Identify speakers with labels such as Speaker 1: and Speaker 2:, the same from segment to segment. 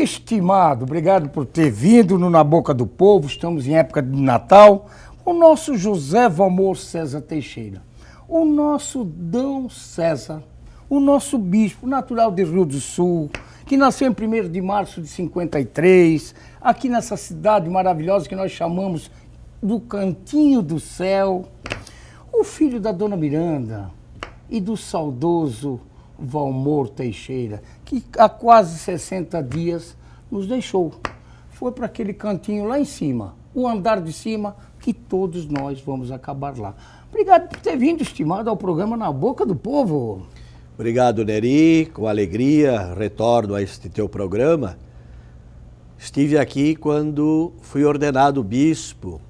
Speaker 1: Estimado, obrigado por ter vindo no Na Boca do Povo. Estamos em época de Natal. O nosso José Valmor César Teixeira, o nosso D. César, o nosso bispo natural de Rio do Sul, que nasceu em 1º de março de 53, aqui nessa cidade maravilhosa que nós chamamos do Cantinho do Céu, o filho da Dona Miranda e do saudoso Valmor Teixeira, que há quase 60 dias nos deixou. Foi para aquele cantinho lá em cima, o andar de cima, que todos nós vamos acabar lá. Obrigado por ter vindo, estimado, ao programa Na Boca do Povo.
Speaker 2: Obrigado, Neri. Com alegria retorno a este teu programa. Estive aqui quando fui ordenado bispo,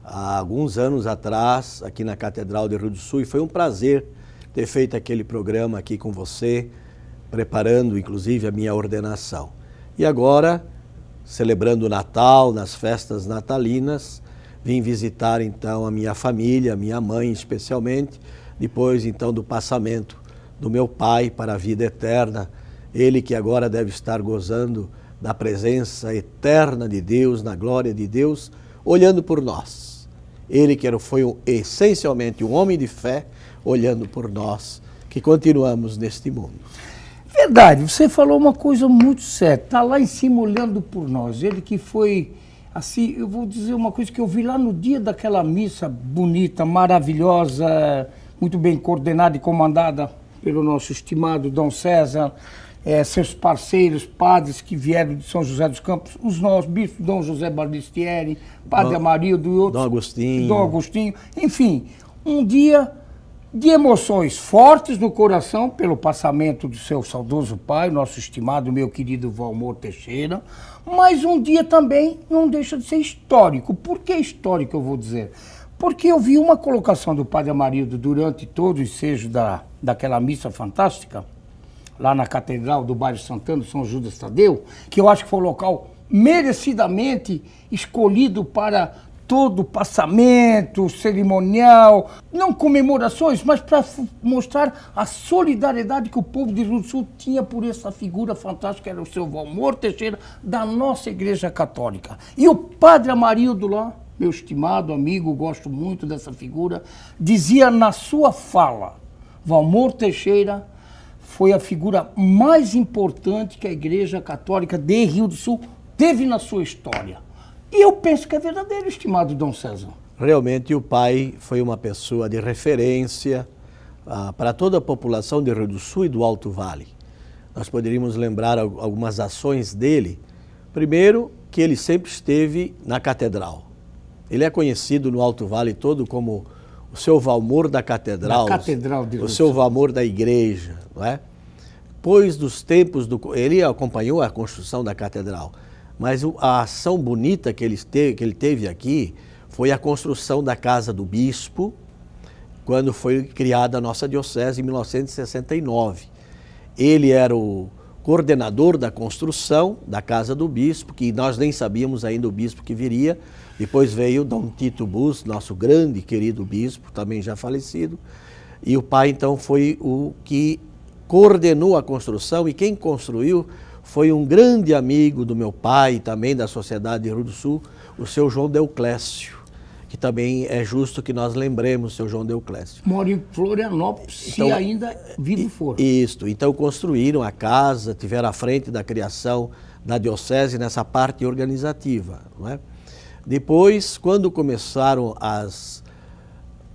Speaker 2: há alguns anos atrás, aqui na Catedral de Rio do Sul, e foi um prazer ter feito aquele programa aqui com você, preparando inclusive a minha ordenação. E agora, celebrando o Natal, nas festas natalinas, vim visitar então a minha família, a minha mãe especialmente, depois então do passamento do meu pai para a vida eterna, ele que agora deve estar gozando da presença eterna de Deus, na glória de Deus, olhando por nós. Ele que foi essencialmente um homem de fé, olhando por nós, que continuamos neste mundo.
Speaker 1: Verdade, você falou uma coisa muito certa, está lá em cima olhando por nós. Ele que foi, assim, eu vou dizer uma coisa que eu vi lá no dia daquela missa bonita, maravilhosa, muito bem coordenada e comandada pelo nosso estimado D. César, seus parceiros, padres que vieram de São José dos Campos, os nossos bispos, D. José Bardistieri, Padre Amarildo e outros.
Speaker 2: D.
Speaker 1: Agostinho. Enfim, um dia de emoções fortes no coração pelo passamento do seu saudoso pai, nosso estimado, meu querido Valmor Teixeira, mas um dia também não deixa de ser histórico. Por que histórico, eu vou dizer? Porque eu vi uma colocação do Padre Amarildo durante todo o ensejo daquela missa fantástica, lá na Catedral do bairro Santana, São Judas Tadeu, que eu acho que foi o local merecidamente escolhido para todo o passamento cerimonial, não comemorações, mas para mostrar a solidariedade que o povo de Rio do Sul tinha por essa figura fantástica, que era o seu Valmor Teixeira, da nossa Igreja Católica. E o Padre Amarildo lá, meu estimado amigo, gosto muito dessa figura, dizia na sua fala, Valmor Teixeira foi a figura mais importante que a Igreja Católica de Rio do Sul teve na sua história. E eu penso que é verdadeiro, estimado D. César.
Speaker 2: Realmente o pai foi uma pessoa de referência para toda a população de Rio do Sul e do Alto Vale. Nós poderíamos lembrar algumas ações dele. Primeiro, que ele sempre esteve na catedral. Ele é conhecido no Alto Vale todo como o seu Valmor da Catedral, o seu Valmor da igreja, não é? Depois dos tempos, ele acompanhou a construção da catedral, mas a ação bonita que ele teve aqui foi a construção da Casa do Bispo, quando foi criada a nossa diocese em 1969. Ele era o coordenador da construção da Casa do Bispo, que nós nem sabíamos ainda o bispo que viria. Depois veio Dom Tito Bus, nosso grande querido bispo, também já falecido, e o pai então foi o que coordenou a construção, e quem construiu foi um grande amigo do meu pai, também da Sociedade de Rio do Sul, o seu João Deoclésio, que também é justo que nós lembremos o seu João Deoclésio.
Speaker 1: Mora em Florianópolis, então, se ainda vivo for.
Speaker 2: Isso, então construíram a casa, tiveram à frente da criação da diocese nessa parte organizativa, não é? Depois, quando começaram as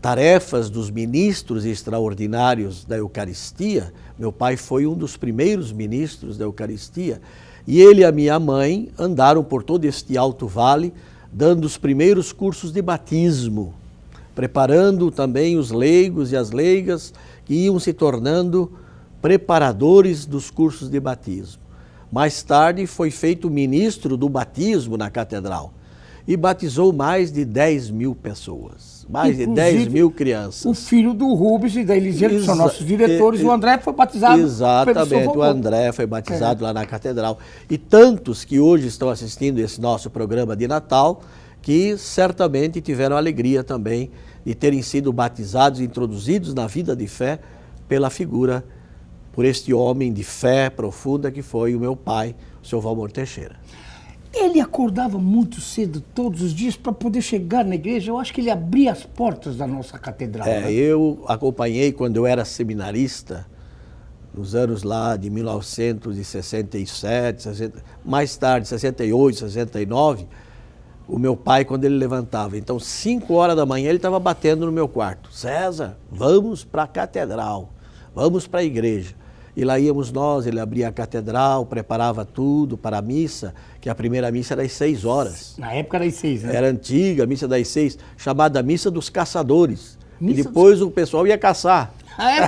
Speaker 2: tarefas dos ministros extraordinários da Eucaristia, meu pai foi um dos primeiros ministros da Eucaristia, e ele e a minha mãe andaram por todo este Alto Vale, dando os primeiros cursos de batismo, preparando também os leigos e as leigas que iam se tornando preparadores dos cursos de batismo. Mais tarde foi feito ministro do batismo na catedral e batizou mais de 10 mil pessoas, mais de 10 mil crianças.
Speaker 1: O filho do Rubens e da Elisiane, que são nossos diretores, o André foi batizado.
Speaker 2: Exatamente, o André foi batizado lá na catedral. E tantos que hoje estão assistindo esse nosso programa de Natal, que certamente tiveram a alegria também de terem sido batizados, introduzidos na vida de fé pela figura, por este homem de fé profunda que foi o meu pai, seu Valmor Teixeira.
Speaker 1: Ele acordava muito cedo todos os dias para poder chegar na igreja. Eu acho que ele abria as portas da nossa catedral. Né?
Speaker 2: Eu acompanhei quando eu era seminarista, nos anos lá de 1967, 60, mais tarde, 68, 69, o meu pai, quando ele levantava, então 5 horas da manhã ele estava batendo no meu quarto. César, vamos para a catedral, vamos para a igreja. E lá íamos nós, ele abria a catedral, preparava tudo para a missa, que a primeira missa era às 6 horas.
Speaker 1: Na época era às 6, né?
Speaker 2: Era antiga, a missa das 6, chamada Missa dos Caçadores. E depois o pessoal ia caçar.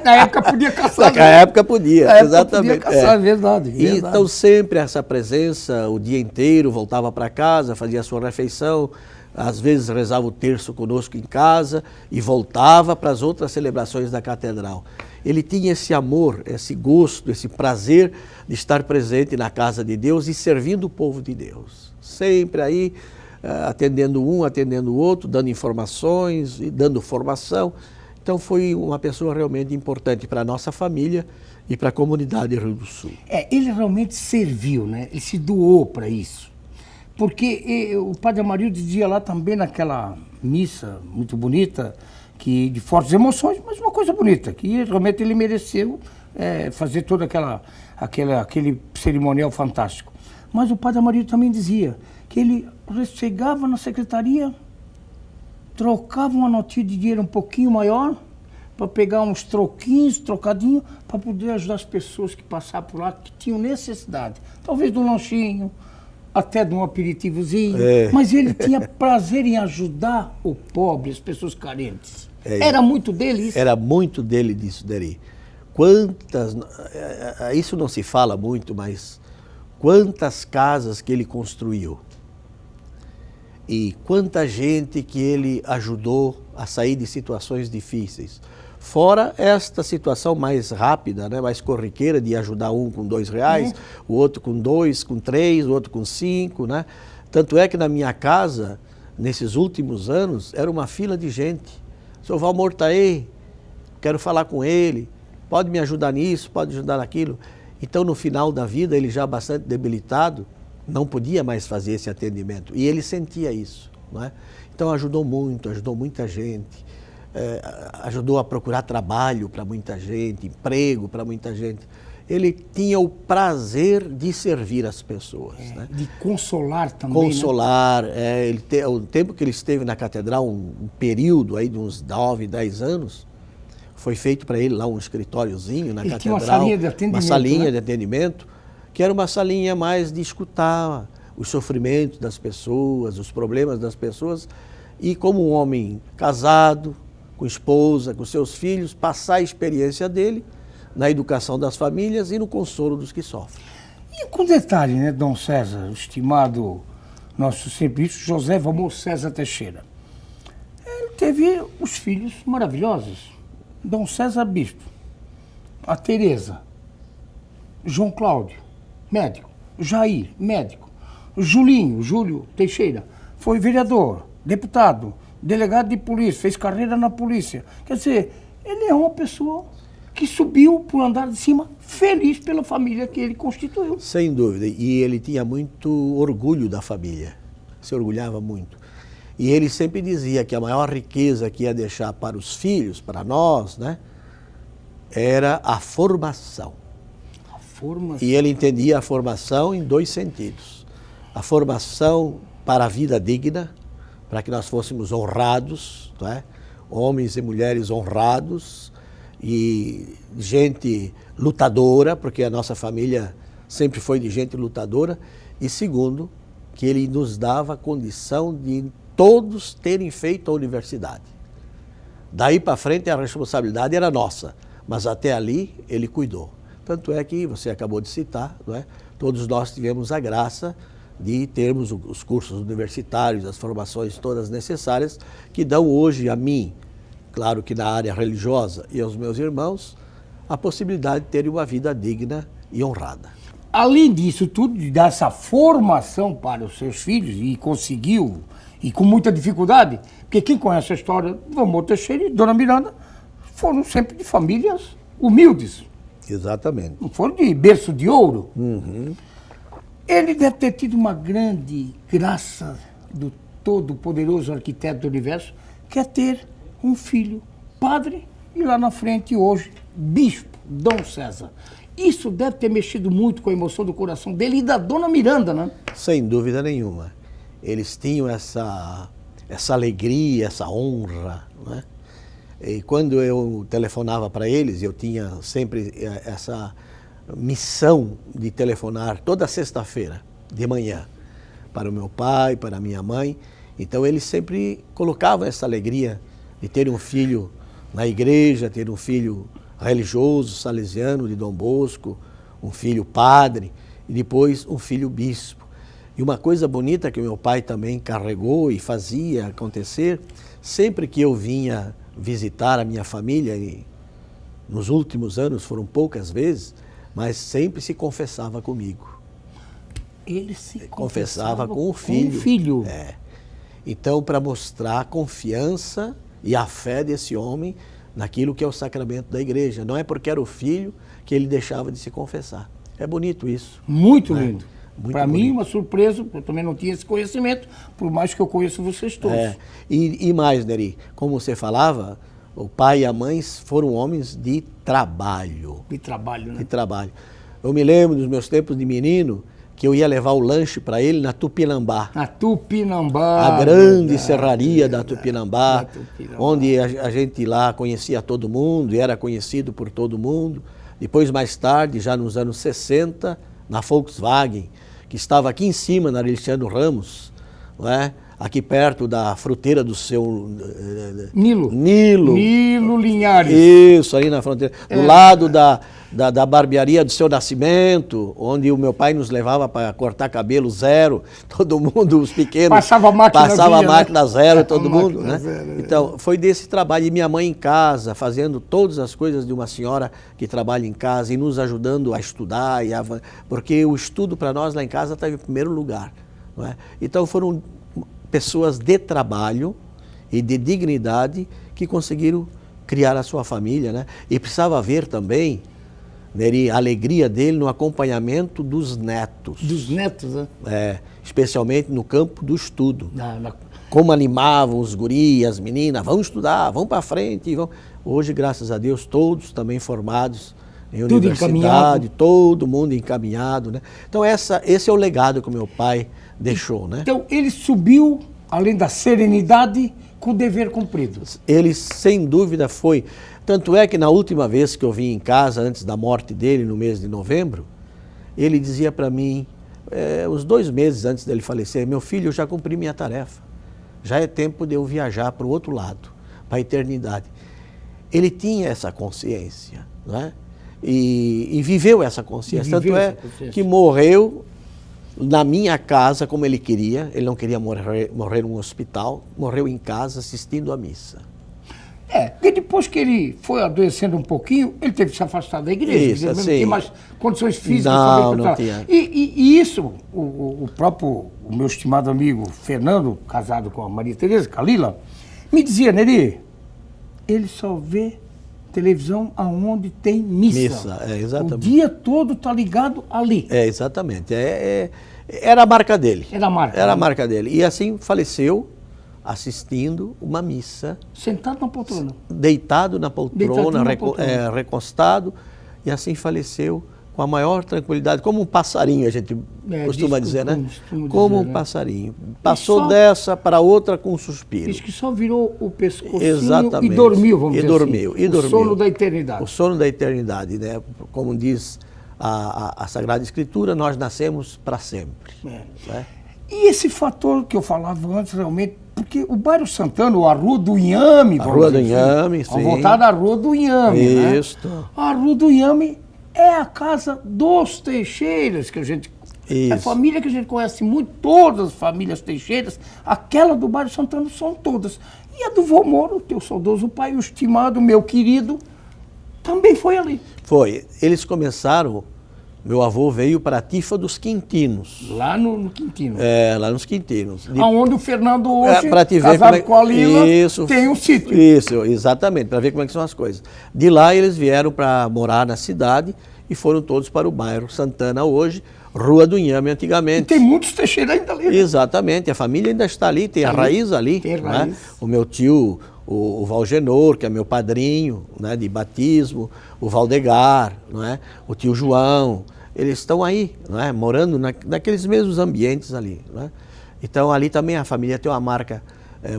Speaker 1: Na época podia caçar.
Speaker 2: Na época podia, exatamente.
Speaker 1: Podia caçar, verdade.
Speaker 2: E então sempre essa presença, o dia inteiro, voltava para casa, fazia a sua refeição, às vezes rezava o terço conosco em casa e voltava para as outras celebrações da catedral. Ele tinha esse amor, esse gosto, esse prazer de estar presente na casa de Deus e servindo o povo de Deus. Sempre aí, atendendo um, atendendo o outro, dando informações e dando formação. Então foi uma pessoa realmente importante para a nossa família e para a comunidade do Rio do Sul.
Speaker 1: Ele realmente serviu, né? Ele se doou para isso. Porque o Padre Amarildo dizia lá também naquela missa muito bonita, que de fortes emoções, mas uma coisa bonita, que realmente ele mereceu fazer todo aquele cerimonial fantástico. Mas o Padre Amarildo também dizia que ele chegava na secretaria, trocava uma notinha de dinheiro um pouquinho maior, para pegar uns trocadinhos, para poder ajudar as pessoas que passavam por lá, que tinham necessidade. Talvez de um lanchinho, até de um aperitivozinho, mas ele tinha prazer em ajudar o pobre, as pessoas carentes. Era muito dele isso?
Speaker 2: Era muito dele disso, Deri. Isso não se fala muito, mas quantas casas que ele construiu e quanta gente que ele ajudou a sair de situações difíceis. Fora esta situação mais rápida, né, mais corriqueira de ajudar um com R$2, o outro com 2, com 3, o outro com 5, né? Tanto é que na minha casa, nesses últimos anos, era uma fila de gente. Seu Valmor está aí, quero falar com ele, pode me ajudar nisso, pode ajudar naquilo. Então, no final da vida, ele já bastante debilitado, não podia mais fazer esse atendimento. E ele sentia isso, não é? Então, ajudou muita gente. Ajudou a procurar trabalho para muita gente, emprego para muita gente. Ele tinha o prazer de servir as pessoas. Né?
Speaker 1: De consolar também.
Speaker 2: Consolar. Né? O tempo que ele esteve na catedral, um período aí de uns 9, 10 anos, foi feito para ele lá um escritóriozinho na catedral. Tinha uma salinha de atendimento. Uma salinha de atendimento, que era uma salinha mais de escutar os sofrimentos das pessoas, os problemas das pessoas, e como um homem casado, com esposa, com seus filhos, passar a experiência dele na educação das famílias e no consolo dos que sofrem.
Speaker 1: E com detalhe, né, Dom César, o estimado nosso serviço, José Valmor César Teixeira. Ele teve os filhos maravilhosos. Dom César Bispo, a Tereza, João Cláudio, médico, Jair, médico, Júlio Teixeira, foi vereador, deputado, delegado de polícia, fez carreira na polícia. Quer dizer, ele é uma pessoa que subiu para o andar de cima feliz pela família que ele constituiu.
Speaker 2: Sem dúvida. E ele tinha muito orgulho da família. Se orgulhava muito. E ele sempre dizia que a maior riqueza que ia deixar para os filhos, para nós, né, era a formação.
Speaker 1: A formação.
Speaker 2: E ele entendia a formação em 2 sentidos. A formação para a vida digna, para que nós fôssemos honrados, não é? Homens e mulheres honrados e gente lutadora, porque a nossa família sempre foi de gente lutadora. E segundo, que ele nos dava a condição de todos terem feito a universidade. Daí para frente a responsabilidade era nossa, mas até ali ele cuidou. Tanto é que você acabou de citar, não é? Todos nós tivemos a graça de termos os cursos universitários, as formações todas necessárias, que dão hoje a mim, claro que na área religiosa, e aos meus irmãos, a possibilidade de terem uma vida digna e honrada.
Speaker 1: Além disso tudo, de dar essa formação para os seus filhos, e conseguiu, e com muita dificuldade, porque quem conhece a história do Valmor Teixeira e Dona Miranda foram sempre de famílias humildes.
Speaker 2: Exatamente.
Speaker 1: Não foram de berço de ouro. Ele deve ter tido uma grande graça do todo-poderoso arquiteto do universo, que é ter um filho padre e lá na frente hoje bispo, Dom César. Isso deve ter mexido muito com a emoção do coração dele e da dona Miranda, né?
Speaker 2: Sem dúvida nenhuma. Eles tinham essa alegria, essa honra, né? E quando eu telefonava para eles, eu tinha sempre essa missão de telefonar toda sexta-feira de manhã para o meu pai, para a minha mãe. Então eles sempre colocavam essa alegria de ter um filho na igreja, ter um filho religioso, salesiano de Dom Bosco, um filho padre e depois um filho bispo. E uma coisa bonita que o meu pai também carregou e fazia acontecer, sempre que eu vinha visitar a minha família, e nos últimos anos foram poucas vezes, mas sempre se confessava comigo.
Speaker 1: Ele se
Speaker 2: confessava com o filho. É. Então, para mostrar a confiança e a fé desse homem naquilo que é o sacramento da igreja. Não é porque era o filho que ele deixava de se confessar. É bonito isso.
Speaker 1: Muito lindo.
Speaker 2: Para
Speaker 1: mim, uma surpresa, eu também não tinha esse conhecimento, por mais que eu conheça vocês todos.
Speaker 2: É. E mais, Neri, como você falava, o pai e a mãe foram homens de trabalho.
Speaker 1: De trabalho, né?
Speaker 2: De trabalho. Eu me lembro dos meus tempos de menino, que eu ia levar o lanche para ele na Tupinambá.
Speaker 1: Na Tupinambá.
Speaker 2: A grande serraria da Tupinambá, onde a gente lá conhecia todo mundo e era conhecido por todo mundo. Depois, mais tarde, já nos anos 60, na Volkswagen, que estava aqui em cima, na Alexandre Ramos, não é? Aqui perto da fruteira do seu...
Speaker 1: Nilo Linhares.
Speaker 2: Isso, aí na fronteira. Do lado da barbearia do seu Nascimento, onde o meu pai nos levava para cortar cabelo zero, todo mundo, os pequenos...
Speaker 1: Passava a máquina
Speaker 2: zero, todo mundo, né? Então, foi desse trabalho. E minha mãe em casa, fazendo todas as coisas de uma senhora que trabalha em casa e nos ajudando a estudar, porque o estudo para nós lá em casa estava em primeiro lugar, não é? Então, foram pessoas de trabalho e de dignidade que conseguiram criar a sua família, né? E precisava ver também, Neri, a alegria dele no acompanhamento dos netos.
Speaker 1: Dos netos, né?
Speaker 2: É, especialmente no campo do estudo. Como animavam os guris, as meninas, vão estudar, vão para frente. Hoje, graças a Deus, todos também formados em universidade, todo mundo encaminhado, né? Então, esse é o legado que o meu pai deixou, né?
Speaker 1: Então, ele subiu, além da serenidade, com o dever cumprido.
Speaker 2: Ele, sem dúvida, foi. Tanto é que na última vez que eu vim em casa, antes da morte dele, no mês de novembro, ele dizia para mim, uns 2 meses antes dele falecer, meu filho, eu já cumpri minha tarefa. Já é tempo de eu viajar para o outro lado, para a eternidade. Ele tinha essa consciência, né? E viveu essa consciência. Tanto é que morreu na minha casa, como ele queria. Ele não queria morrer num hospital, morreu em casa assistindo à missa.
Speaker 1: Porque depois que ele foi adoecendo um pouquinho, ele teve que se afastar da igreja.
Speaker 2: Isso,
Speaker 1: ele
Speaker 2: assim,
Speaker 1: não tinha mais condições físicas.
Speaker 2: Não tinha.
Speaker 1: E isso, o meu estimado amigo Fernando, casado com a Maria Tereza Calila, me dizia, Neri, ele só vê televisão aonde tem missa.
Speaker 2: Exatamente.
Speaker 1: O dia todo está ligado ali.
Speaker 2: Exatamente. Era a marca dele.
Speaker 1: Era a marca.
Speaker 2: Era a marca dele. E assim faleceu assistindo uma missa.
Speaker 1: Sentado na poltrona.
Speaker 2: Deitado na poltrona, recostado. E assim faleceu com a maior tranquilidade, como um passarinho, a gente costuma dizer, né? Como um passarinho. Passou dessa para outra com um suspiro.
Speaker 1: Diz que só virou o pescocinho.
Speaker 2: Exatamente.
Speaker 1: E dormiu, vamos dizer
Speaker 2: assim.
Speaker 1: O sono da eternidade.
Speaker 2: O sono da eternidade, né? Como diz a Sagrada Escritura, nós nascemos para sempre. Né?
Speaker 1: E esse fator que eu falava antes, realmente, porque o bairro Santana, a Rua do Inhame...
Speaker 2: A Rua do Inhame, sim.
Speaker 1: Voltada à Rua do Inhame,
Speaker 2: Isso.
Speaker 1: Né? A Rua do Inhame é a casa dos Teixeiras, que a gente...
Speaker 2: Isso.
Speaker 1: É a família que a gente conhece muito, todas as famílias Teixeiras, aquela do bairro Santana são todas. E a do vô Moro, teu saudoso pai, o estimado, meu querido, também foi ali.
Speaker 2: Foi. Eles começaram... Meu avô veio para a Tifa dos Quintinos.
Speaker 1: Lá no Quintino.
Speaker 2: Lá nos Quintinos.
Speaker 1: Onde o Fernando hoje,
Speaker 2: pra te ver
Speaker 1: casado com a Lila, tem um sítio.
Speaker 2: Isso, exatamente, para ver como é que são as coisas. De lá eles vieram para morar na cidade e foram todos para o bairro Santana hoje, Rua do Inhame
Speaker 1: E
Speaker 2: antigamente.
Speaker 1: tem muitos Teixeira ainda ali.
Speaker 2: Exatamente, a família ainda está ali, tem a raiz ali.
Speaker 1: Tem a
Speaker 2: né?
Speaker 1: raiz.
Speaker 2: O meu tio, o Valgenor, que é meu padrinho, né, de batismo, o Valdegar, não é? O tio João, eles estão aí, não é? Morando naqueles mesmos ambientes ali. Não é? Então ali também a família tem uma marca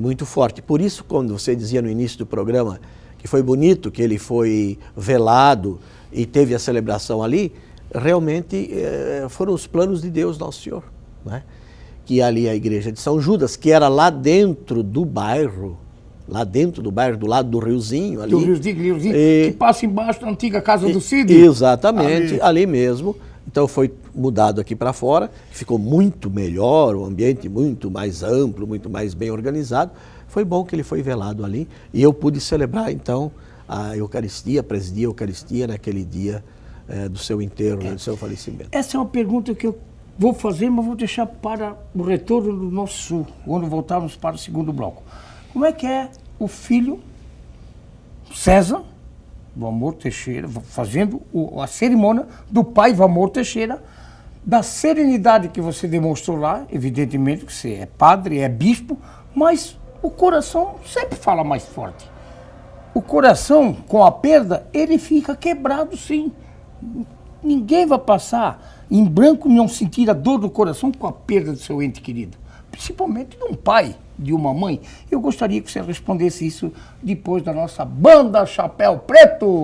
Speaker 2: muito forte. Por isso, quando você dizia no início do programa que foi bonito, que ele foi velado e teve a celebração ali, realmente foram os planos de Deus, Nosso Senhor. Não é? Que ali a igreja de São Judas, que era lá dentro do bairro, do lado do riozinho ali.
Speaker 1: Do riozinho, que passa embaixo da antiga casa do Cid.
Speaker 2: Exatamente, ali mesmo. Então foi mudado aqui para fora, ficou muito melhor, o ambiente muito mais amplo, muito mais bem organizado. Foi bom que ele foi velado ali e eu pude celebrar então a Eucaristia, presidir a Eucaristia naquele dia do seu enterro, do seu falecimento.
Speaker 1: Essa é uma pergunta que eu vou fazer, mas vou deixar para o retorno do nosso sul, quando voltarmos para o segundo bloco. Como é que é o filho César Valmor Teixeira, fazendo a cerimônia do pai Valmor Teixeira, da serenidade que você demonstrou lá, evidentemente que você é padre, é bispo, mas o coração sempre fala mais forte. O coração, com a perda, ele fica quebrado sim. Ninguém vai passar em branco e não sentir a dor do coração com a perda do seu ente querido. Principalmente de um pai, de uma mãe. Eu gostaria que você respondesse isso depois da nossa Banda Chapéu Preto.